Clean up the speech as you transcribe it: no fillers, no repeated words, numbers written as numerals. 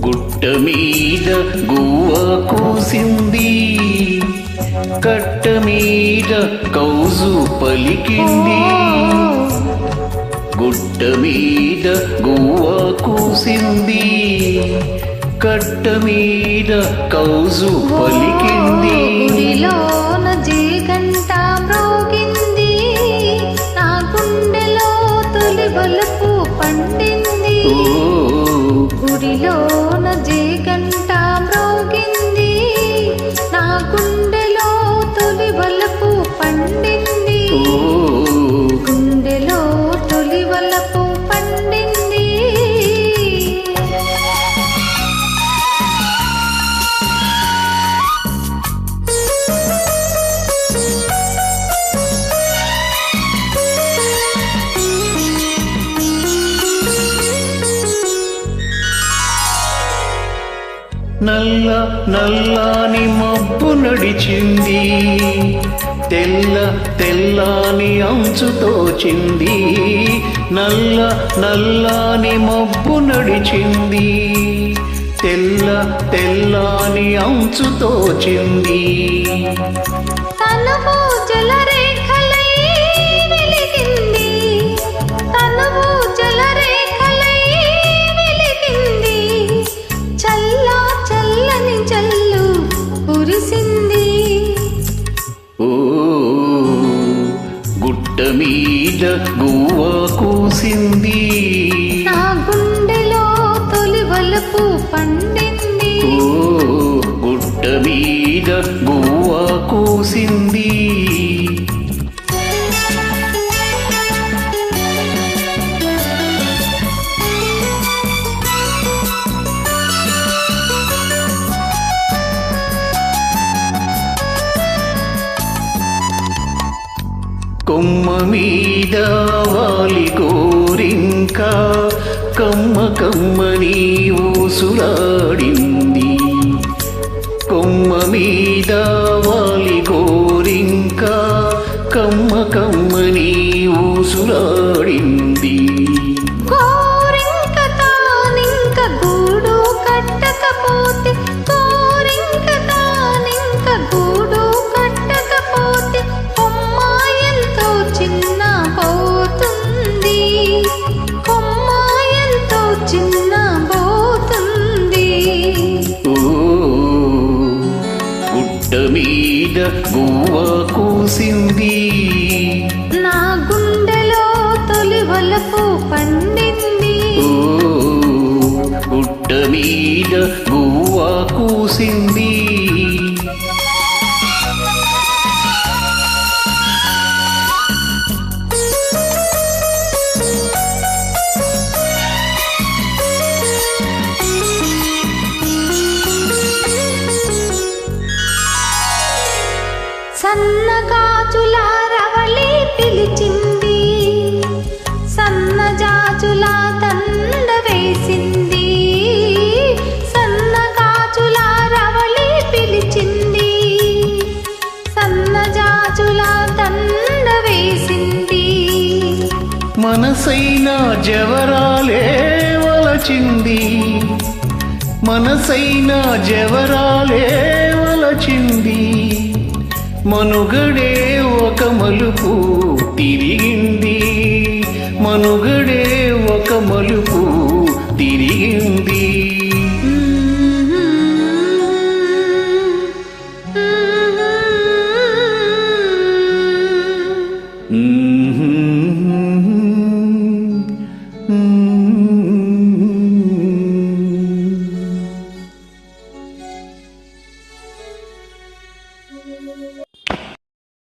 గుట్ట మీద గువ్వ కూసింది, కట్ట మీద కౌజు పలికింది. గుట్ట మీద గువ్వ కూసింది, కట్ట మీద కౌజు పలికింది. గుడిలోన జీగంట మ్రోగింది, నా గుండెలో తొలి వలపు పండింది. గుడిలోన జీగంట మ్రోగింది, నా గుండెలో తొలి వలపు పండింది. గుండెలో తొలి వలపు పండింది. నల్ల నల్లాని మబ్బు నడిచింది, తెల్ల తెల్లాని అంచు తోచింది. నల్ల నల్లాని మబ్బు నడిచింది, తెల్ల తెల్లాని అంచు తోచింది. తనువు జలరేఖలై వెలిగింది, తనువు జలరేఖలై వెలిగింది. చల్లా చల్లని జల్లు కురిసింది. ఓ గుట్ట మీద గువ్వ కూసింది, నా గుండెలో తొలి వలపు పండింది. ఓ గుట్ట మీద గువ్వ కూసింది. కొమ్మ మీద వాలి గోరింక కమ్మ కమ్మని ఊసులాడింది. కొమ్మ మీద వాలి గోరింక కమ్మ కమ్మని ఊసులాడింది. కోరింక తానింక గూడు కట్టకపోతే, కోరింక తానింక గూడు కట్టకపోతే కొమ్మ ఎంతో చిన్న పోతుంది, కొమ్మ ఎంతో చిన్న పోతుంది. ఓ గుట్ట మీద గువ్వ కూసింది, నా గుండెలో తొలి వలపు పండింది. ఓ గుట్ట మీద గువ్వ కూసింది. సన్నగాజుల రవళి పిలిచింది, సన్నజాజుల దండ వేసింది. సన్నగాజుల రవళి పిలిచింది, సన్నజాజుల దండ వేసింది. మనసైన జవరాలే వలచింది, మనసైన జవరాలే వలచింది. మనుగడే ఒక మలుపు తిరిగింది, మనుగడే